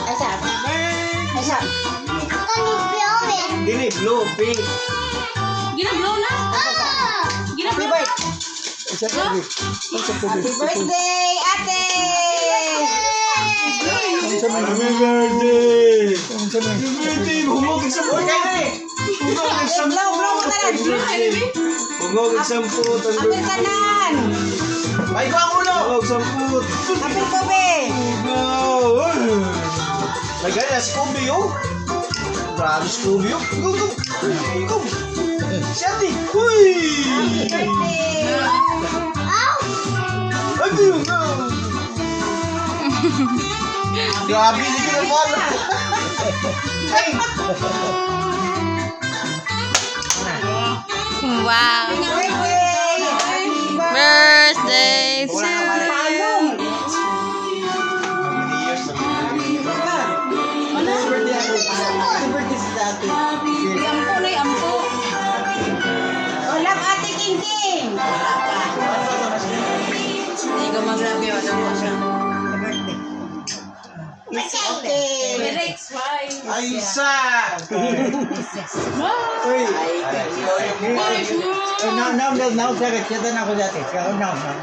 Ay, saan? Ay, saan? Dili, blue, pink. Ginablow na. Ginablow na. Happy birthday, ate! Happy birthday! Happy birthday! Humog ang sampu! Blow mo tanan! Humog ang sampu! Apil tanan! Ay, ko ang ulo! Humog sampu! Apil ko, be! Lagay na, Scooby, oh! Grabe, Scooby, oh! Go, go! Go! Siyati! Uy! Happy birthday! Ay, yun na! Grabe, hindi ko na pala! Ay! Wow. Birthday! Birthday to Palong! Ampo na yung ampo. Ulam, ate King King! Hindi ko maglabi. Wala mo siya. Okay. Rex, why? Ay, isa! Uy! Ay, Now, sakit. Kita na ako dati. Now.